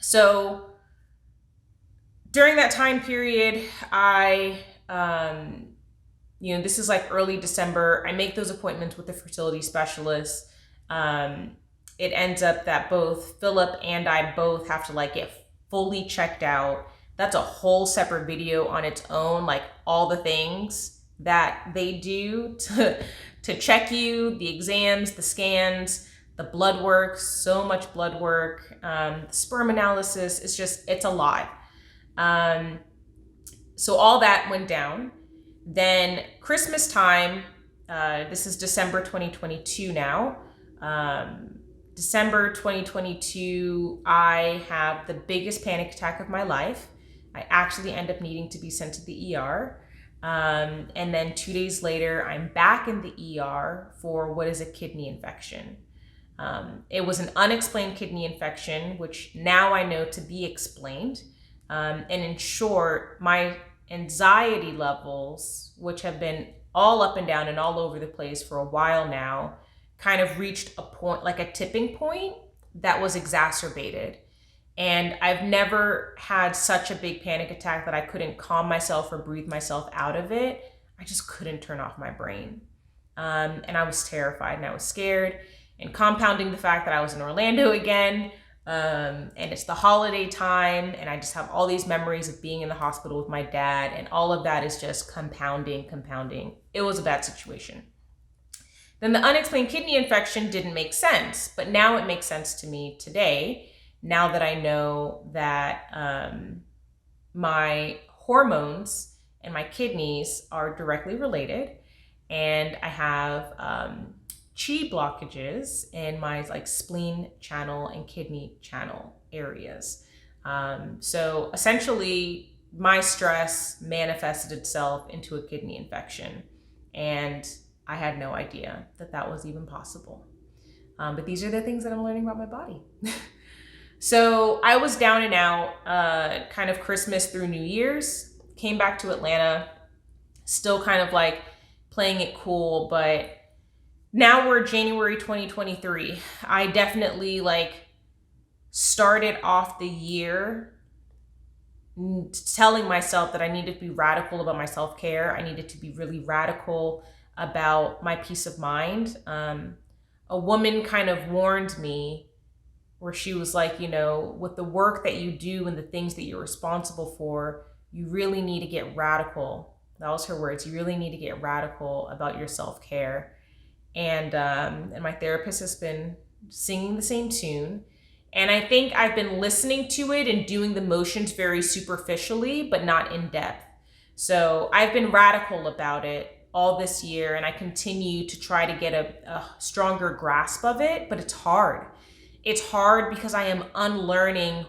So during that time period, this is like early December, I make those appointments with the fertility specialist. It ends up that both Philip and I both have to like get fully checked out. That's a whole separate video on its own, like all the things that they do to check you, the exams, the scans, the blood work, so much blood work, the sperm analysis. It's a lot. So all that went down. Then Christmas time, this is December 2022 now. December 2022, I have the biggest panic attack of my life. I actually end up needing to be sent to the ER. And then 2 days later, I'm back in the ER for what is a kidney infection. It was an unexplained kidney infection, which now I know to be explained. And in short, my anxiety levels, which have been all up and down and all over the place for a while now, kind of reached a point, like a tipping point that was exacerbated. And I've never had such a big panic attack that I couldn't calm myself or breathe myself out of it. I just couldn't turn off my brain. And I was terrified and I was scared. And compounding the fact that I was in Orlando again, and it's the holiday time, and I just have all these memories of being in the hospital with my dad, and all of that is just compounding. It was a bad situation. Then the unexplained kidney infection didn't make sense, but now it makes sense to me today, now that I know that my hormones and my kidneys are directly related, and I have chi blockages in my like spleen channel and kidney channel areas. So essentially my stress manifested itself into a kidney infection, and I had no idea that that was even possible. But these are the things that I'm learning about my body. So I was down and out kind of Christmas through New Year's, came back to Atlanta, still kind of like playing it cool, but now we're January 2023. I definitely like started off the year telling myself that I needed to be radical about my self-care. I needed to be really radical about my peace of mind. A woman kind of warned me where she was like, with the work that you do and the things that you're responsible for, you really need to get radical. That was her words. You really need to get radical about your self-care. And my therapist has been singing the same tune. And I think I've been listening to it and doing the motions very superficially, but not in depth. So I've been radical about it all this year, and I continue to try to get a stronger grasp of it, but it's hard. It's hard because I am unlearning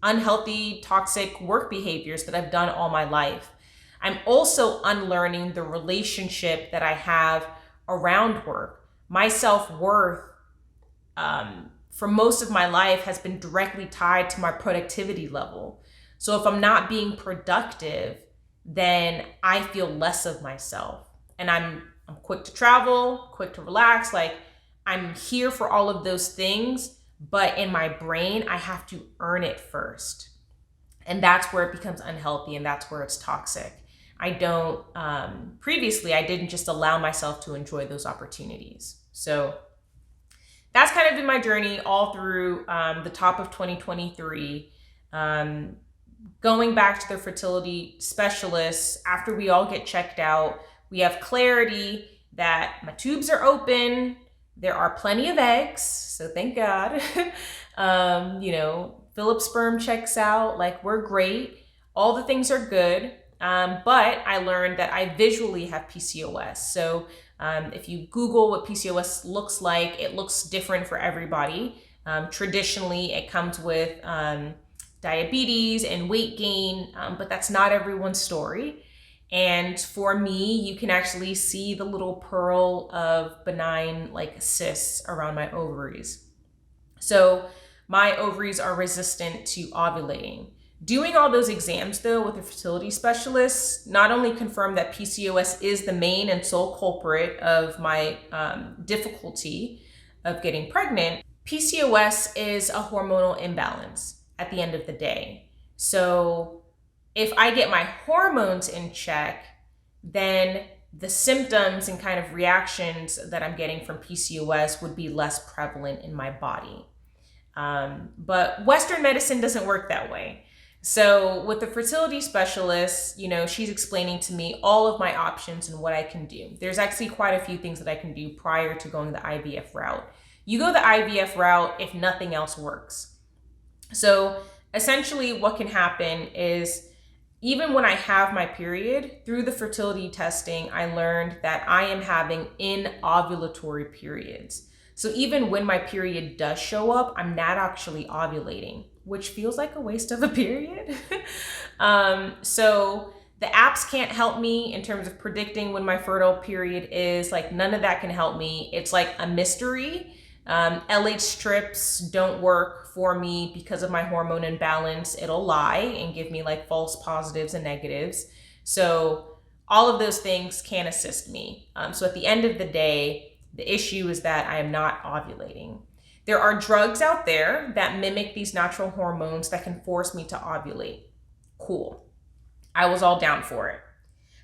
unhealthy, toxic work behaviors that I've done all my life. I'm also unlearning the relationship that I have around work. My self-worth for most of my life has been directly tied to my productivity level. So if I'm not being productive, then I feel less of myself. And I'm quick to travel, quick to relax. Like I'm here for all of those things, but in my brain, I have to earn it first. And that's where it becomes unhealthy, and that's where it's toxic. Previously, I didn't just allow myself to enjoy those opportunities. So that's kind of been my journey all through the top of 2023. Going back to the fertility specialist, after we all get checked out, we have clarity that my tubes are open. There are plenty of eggs, so thank God. Philip's sperm checks out, like we're great. All the things are good. But I learned that I visually have PCOS. So if you Google what PCOS looks like, it looks different for everybody. Traditionally, it comes with diabetes and weight gain, but that's not everyone's story. And for me, you can actually see the little pearl of benign like cysts around my ovaries. So my ovaries are resistant to ovulating. Doing all those exams though with a fertility specialist not only confirmed that PCOS is the main and sole culprit of my difficulty of getting pregnant, PCOS is a hormonal imbalance at the end of the day. So if I get my hormones in check, then the symptoms and kind of reactions that I'm getting from PCOS would be less prevalent in my body. But Western medicine doesn't work that way. So with the fertility specialist, she's explaining to me all of my options and what I can do. There's actually quite a few things that I can do prior to going the IVF route. You go the IVF route if nothing else works. So essentially what can happen is, even when I have my period, through the fertility testing, I learned that I am having inovulatory periods. So even when my period does show up, I'm not actually ovulating, which feels like a waste of a period. So the apps can't help me in terms of predicting when my fertile period is. Like, none of that can help me. It's like a mystery. LH strips don't work for me because of my hormone imbalance. It'll lie and give me like false positives and negatives. So all of those things can assist me. So at the end of the day, the issue is that I am not ovulating. There are drugs out there that mimic these natural hormones that can force me to ovulate. Cool. I was all down for it.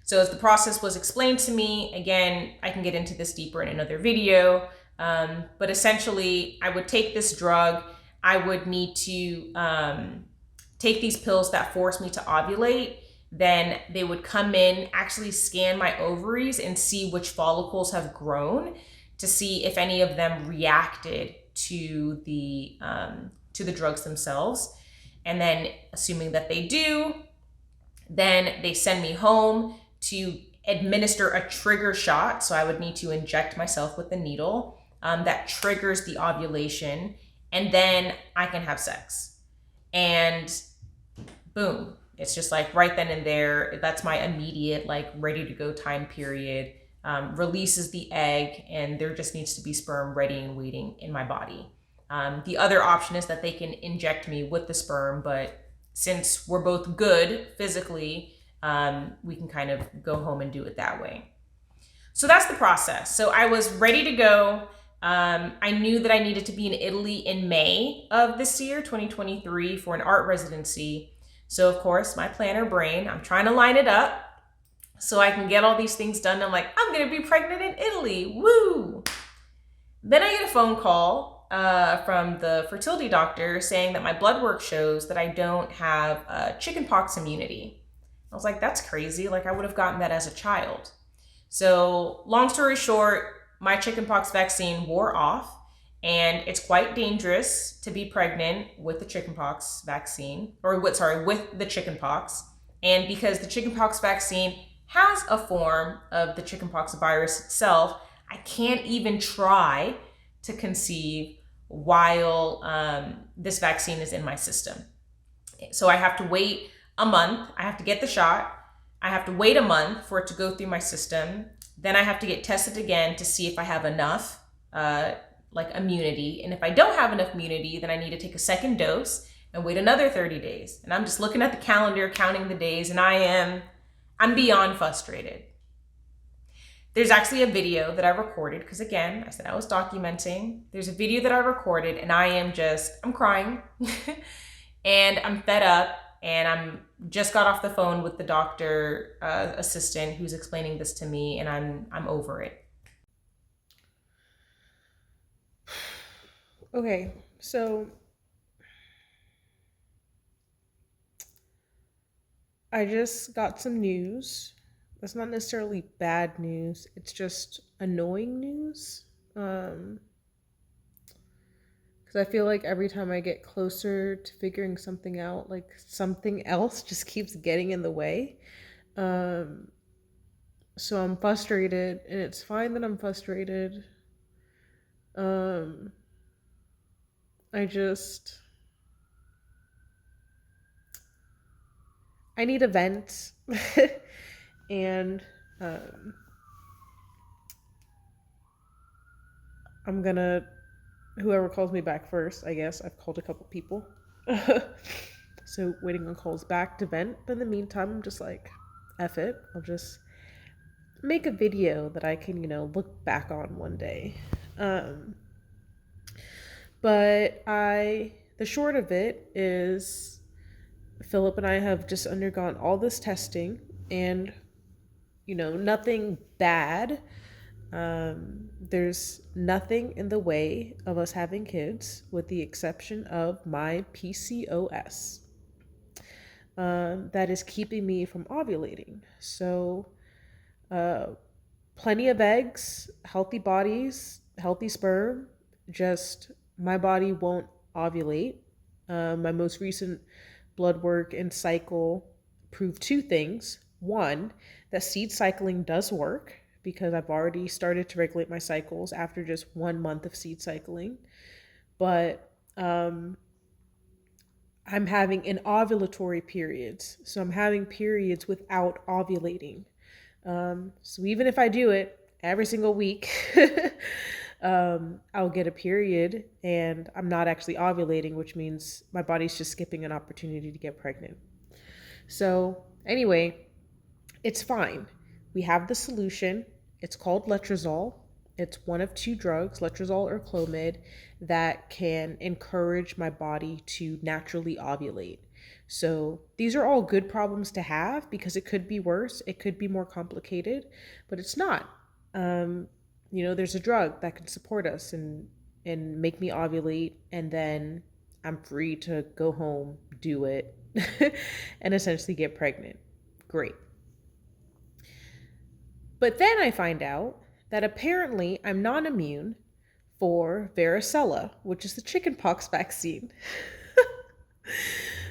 So as the process was explained to me, again, I can get into this deeper in another video. But essentially, I would take this drug. I would need to take these pills that force me to ovulate. Then they would come in, actually scan my ovaries and see which follicles have grown, to see if any of them reacted to the drugs themselves. And then, assuming that they do, then they send me home to administer a trigger shot. So I would need to inject myself with the needle that triggers the ovulation, and then I can have sex. And boom, it's just like right then and there. That's my immediate, like, ready to go time period. Releases the egg, and there just needs to be sperm ready and waiting in my body. The other option is that they can inject me with the sperm, but since we're both good physically, we can kind of go home and do it that way. So that's the process. So I was ready to go. I knew that I needed to be in Italy in May of this year, 2023, for an art residency. So of course, my planner brain, I'm trying to line it up so I can get all these things done. I'm like, I'm going to be pregnant in Italy. Woo! Then I get a phone call from the fertility doctor saying that my blood work shows that I don't have chickenpox immunity. I was like, that's crazy. Like, I would have gotten that as a child. So long story short, my chickenpox vaccine wore off, and it's quite dangerous to be pregnant with the chickenpox vaccine, with the chickenpox. And because the chickenpox vaccine has a form of the chickenpox virus itself, I can't even try to conceive while this vaccine is in my system. So I have to wait a month. I have to get the shot. I have to wait a month for it to go through my system. Then I have to get tested again to see if I have enough immunity. And if I don't have enough immunity, then I need to take a second dose and wait another 30 days. And I'm just looking at the calendar, counting the days, and I'm beyond frustrated. There's actually a video that I recorded, because again, I said I was documenting. There's a video that I recorded, and I'm crying and I'm fed up. And I'm just got off the phone with the doctor assistant who's explaining this to me, and I'm over it. Okay, so I just got some news. That's not necessarily bad news. It's just annoying news. Because I feel like every time I get closer to figuring something out, like, something else just keeps getting in the way. So I'm frustrated, and it's fine that I'm frustrated. I need a vent. And I'm gonna, whoever calls me back first, I guess. I've called a couple people. So waiting on calls back to vent. But in the meantime, I'm just like, F it. I'll just make a video that I can, look back on one day. But the short of it is Philip and I have just undergone all this testing, and nothing bad. There's nothing in the way of us having kids, with the exception of my PCOS. That is keeping me from ovulating. So, uh, plenty of eggs, healthy bodies, healthy sperm. Just my body won't ovulate. My most recent blood work and cycle proved two things. One, that seed cycling does work because I've already started to regulate my cycles after just 1 month of seed cycling. But I'm having an ovulatory periods. So I'm having periods without ovulating. So even if I do it every single week, I'll get a period and I'm not actually ovulating, which means my body's just skipping an opportunity to get pregnant. So anyway, it's fine. We have the solution. It's called letrozole. It's one of two drugs, letrozole or Clomid, that can encourage my body to naturally ovulate. So these are all good problems to have because it could be worse. It could be more complicated, but it's not. There's a drug that can support us and make me ovulate, and then I'm free to go home, do it, and essentially get pregnant. Great. But then I find out that apparently I'm non-immune for varicella, which is the chickenpox vaccine,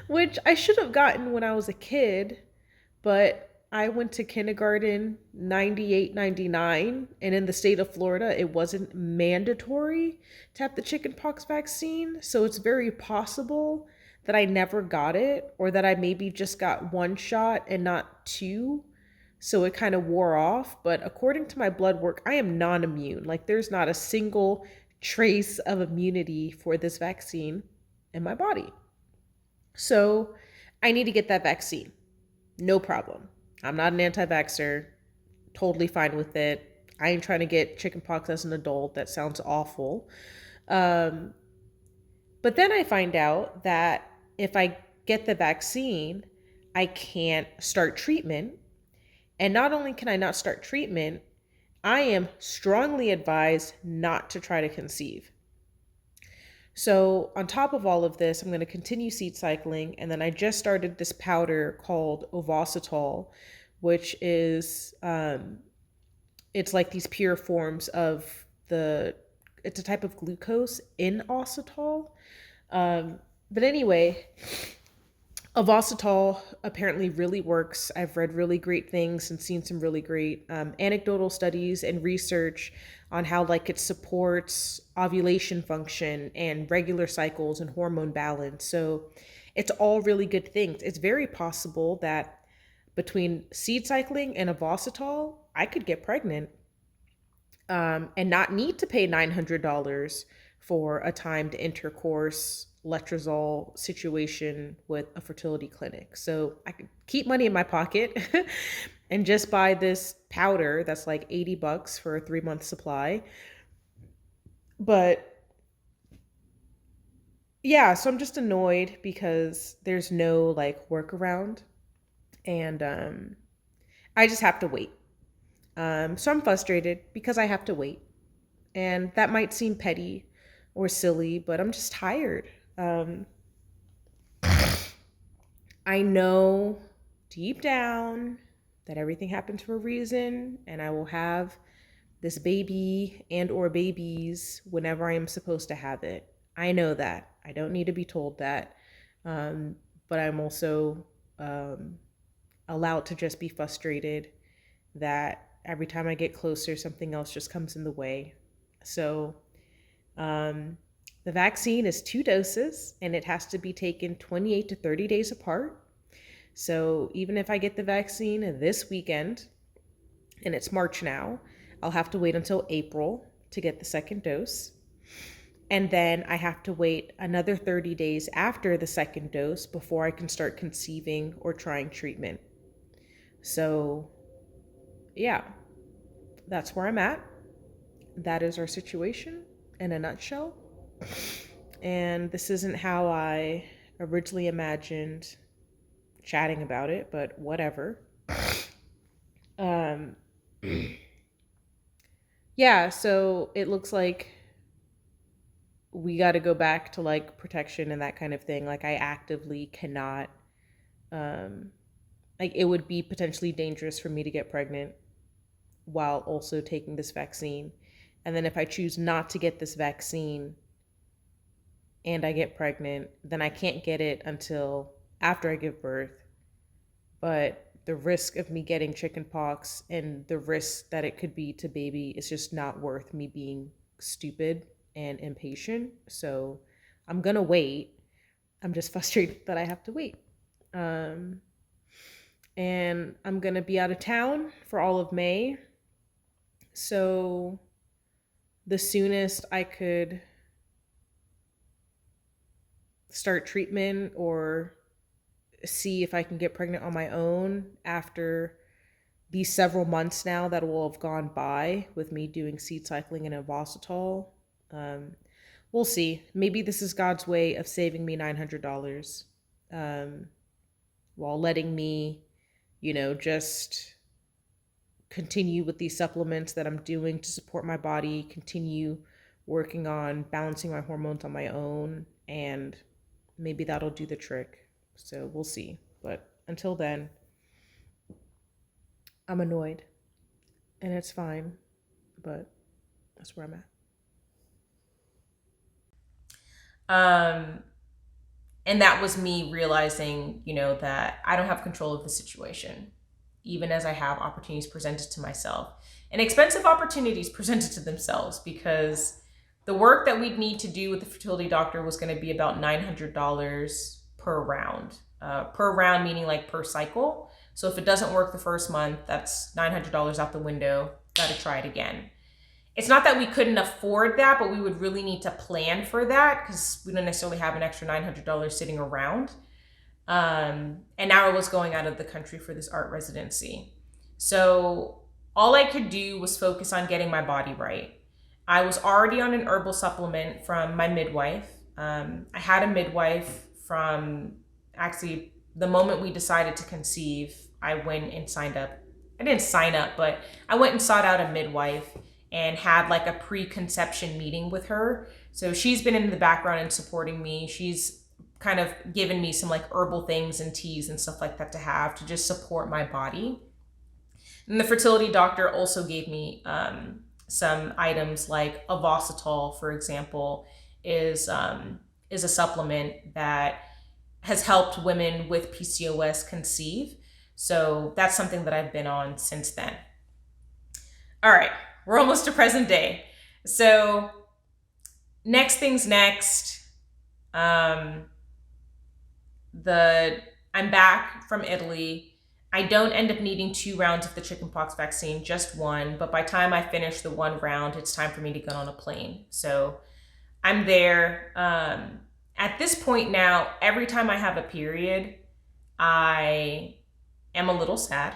which I should have gotten when I was a kid, but I went to kindergarten 98, 99, and in the state of Florida, it wasn't mandatory to have the chickenpox vaccine. So it's very possible that I never got it, or that I maybe just got one shot and not two. So it kind of wore off. But according to my blood work, I am non-immune. Like, there's not a single trace of immunity for this vaccine in my body. So I need to get that vaccine. No problem. I'm not an anti-vaxxer. Totally fine with it. I ain't trying to get chickenpox as an adult. That sounds awful. But then I find out that if I get the vaccine, I can't start treatment. And not only can I not start treatment, I am strongly advised not to try to conceive. So on top of all of this, I'm going to continue seed cycling. And then I just started this powder called ovositol, which is, it's like these pure forms of it's a type of glucose in ositol. But anyway, ovositol apparently really works. I've read really great things and seen some really great anecdotal studies and research on how it supports ovulation function and regular cycles and hormone balance. So it's all really good things. It's very possible that between seed cycling and ovositol, I could get pregnant and not need to pay $900 for a timed intercourse letrozole situation with a fertility clinic. So I could keep money in my pocket and just buy this powder that's like $80 for a 3-month supply. But yeah, so I'm just annoyed because there's no workaround, and I just have to wait. So I'm frustrated because I have to wait, and that might seem petty or silly, but I'm just tired. I know deep down that everything happens for a reason, and I will have this baby and or babies whenever I am supposed to have it. I know that. I don't need to be told that. But I'm also allowed to just be frustrated that every time I get closer, something else just comes in the way. So the vaccine is 2 doses, and it has to be taken 28 to 30 days apart. So even if I get the vaccine this weekend, and it's March now, I'll have to wait until April to get the second dose. And then I have to wait another 30 days after the second dose before I can start conceiving or trying treatment. So yeah, that's where I'm at. That is our situation in a nutshell. and this isn't how I originally imagined chatting about it, but whatever. Um, yeah, so it looks like we got to go back to like protection and that kind of thing. Like, I actively cannot, um, like, it would be potentially dangerous for me to get pregnant while also taking this vaccine. And then if I choose not to get this vaccine and I get pregnant, then I can't get it until after I give birth. But the risk of me getting chickenpox and the risk that it could be to baby is just not worth me being stupid and impatient. So I'm gonna wait. I'm just frustrated that I have to wait. And I'm gonna be out of town for all of May. So the soonest I could start treatment or see if I can get pregnant on my own after these several months now that will have gone by with me doing seed cycling and Ivositol. We'll see. Maybe this is God's way of saving me $900 while letting me, just continue with these supplements that I'm doing to support my body, continue working on balancing my hormones on my own, and maybe that'll do the trick. So we'll see. But until then, I'm annoyed. And it's fine. But that's where I'm at. And that was me realizing, that I don't have control of the situation, even as I have opportunities presented to myself and expensive opportunities presented to themselves, because the work that we'd need to do with the fertility doctor was going to be about $900 per round. Per round meaning like per cycle. So if it doesn't work the first month, that's $900 out the window. Got to try it again. It's not that we couldn't afford that, but we would really need to plan for that because we don't necessarily have an extra $900 sitting around. And now I was going out of the country for this art residency. So all I could do was focus on getting my body right. I was already on an herbal supplement from my midwife. I had a midwife from actually the moment we decided to conceive. I went and signed up. I didn't sign up, but I went and sought out a midwife and had like a preconception meeting with her. So she's been in the background and supporting me. She's kind of given me some like herbal things and teas and stuff like that to have to just support my body. And the fertility doctor also gave me some items like Ivositol, for example, is a supplement that has helped women with PCOS conceive. So that's something that I've been on since then. All right, we're almost to present day. So next things next. I'm back from Italy. I don't end up needing 2 rounds of the chickenpox vaccine, just 1. But by the time I finish the 1 round, it's time for me to get on a plane. So I'm there. At this point now, every time I have a period, I am a little sad.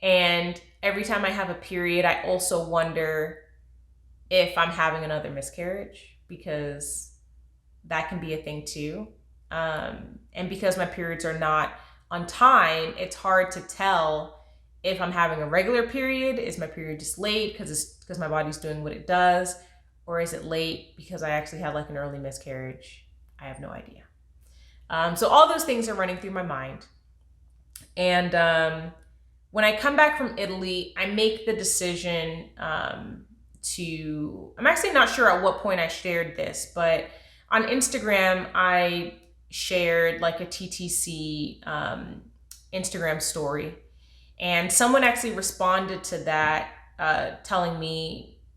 And every time I have a period, I also wonder if I'm having another miscarriage, because that can be a thing too. And because my periods are not on time, it's hard to tell if I'm having a regular period. Is my period just late because my body's doing what it does? Or is it late because I actually had like an early miscarriage? I have no idea. So all those things are running through my mind. And when I come back from Italy, I make the decision I'm actually not sure at what point I shared this, but on Instagram, I shared like a TTC Instagram story. And someone actually responded to that,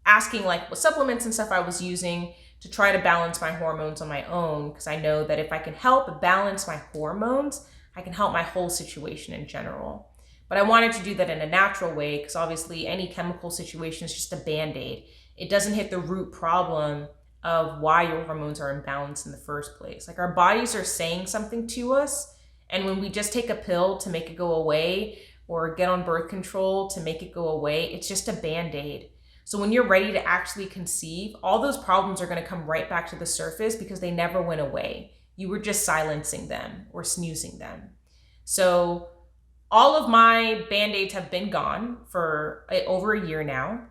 asking like what supplements and stuff I was using to try to balance my hormones on my own. Because I know that if I can help balance my hormones, I can help my whole situation in general. But I wanted to do that in a natural way, because obviously any chemical situation is just a band-aid. It doesn't hit the root problem of why your hormones are imbalanced in the first place. Like, our bodies are saying something to us, and when we just take a pill to make it go away or get on birth control to make it go away, it's just a band-aid. So when you're ready to actually conceive, all those problems are going to come right back to the surface because they never went away. You were just silencing them or snoozing them. So all of my Band-Aids have been gone for over a year now.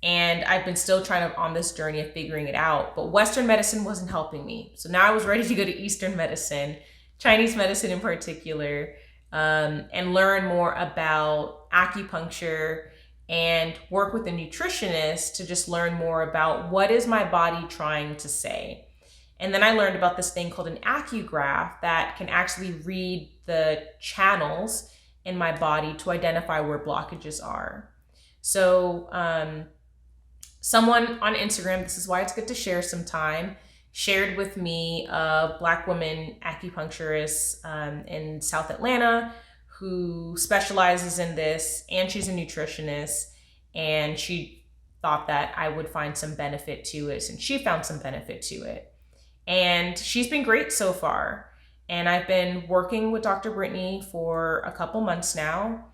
And I've been still trying to on this journey of figuring it out, but Western medicine wasn't helping me. So now I was ready to go to Eastern medicine, Chinese medicine in particular, and learn more about acupuncture and work with a nutritionist to just learn more about what is my body trying to say. And then I learned about this thing called an acugraph that can actually read the channels in my body to identify where blockages are. So someone on Instagram, this is why it's good to share some time, shared with me a Black woman acupuncturist in South Atlanta who specializes in this, and she's a nutritionist, and she thought that I would find some benefit to it, and she found some benefit to it. And she's been great so far. And I've been working with Dr. Brittany for a couple months now.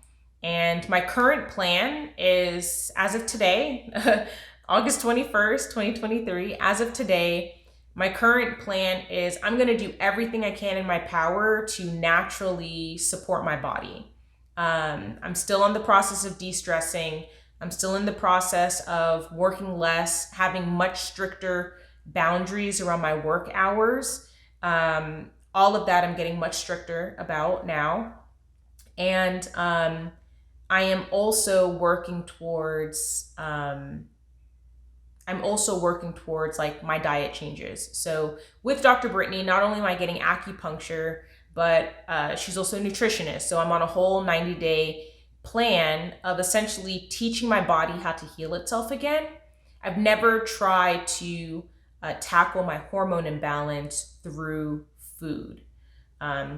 And my current plan is, as of today, August 21st, 2023, as of today, my current plan is I'm going to do everything I can in my power to naturally support my body. I'm still in the process of de-stressing. I'm still in the process of working less, having much stricter boundaries around my work hours. All of that I'm getting much stricter about now. And I am also working towards like my diet changes. So with Dr. Brittany, not only am I getting acupuncture, but she's also a nutritionist. So I'm on a whole 90-day plan of essentially teaching my body how to heal itself again. I've never tried to tackle my hormone imbalance through food.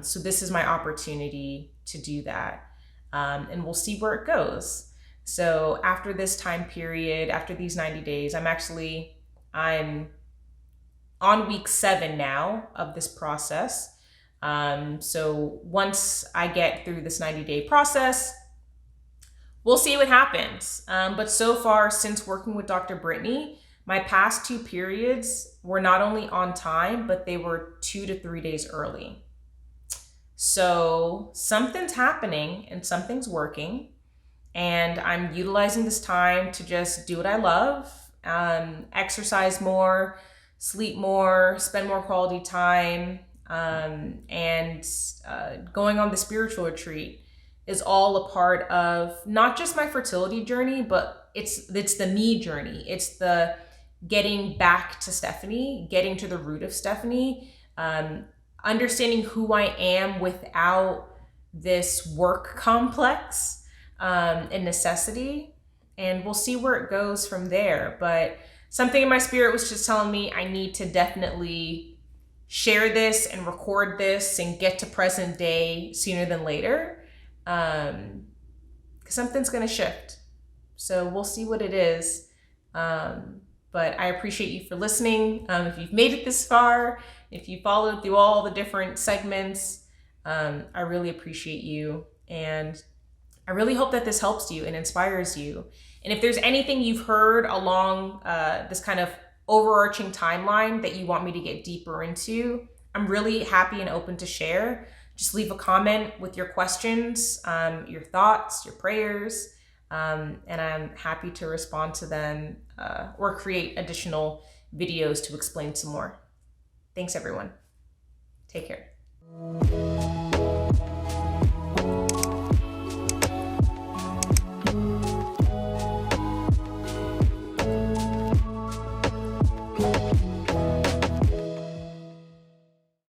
So this is my opportunity to do that. And we'll see where it goes. So after this time period, after these 90 days, I'm on week 7 now of this process. So once I get through this 90-day process, we'll see what happens. But so far, since working with Dr. Brittany, my past 2 periods were not only on time, but they were 2 to 3 days early. So something's happening and something's working. And I'm utilizing this time to just do what I love, exercise more, sleep more, spend more quality time, and going on the spiritual retreat is all a part of not just my fertility journey, but it's the me journey. It's the getting back to Stephanie, getting to the root of Stephanie, understanding who I am without this work complex. And necessity, and we'll see where it goes from there. But something in my spirit was just telling me I need to definitely share this and record this and get to present day sooner than later, because something's going to shift. So we'll see what it is. But I appreciate you for listening. If you've made it this far, if you followed through all the different segments, I really appreciate you. And I really hope that this helps you and inspires you. And if there's anything you've heard along this kind of overarching timeline that you want me to get deeper into, I'm really happy and open to share. Just leave a comment with your questions, your thoughts, your prayers, and I'm happy to respond to them or create additional videos to explain some more. Thanks, everyone. Take care.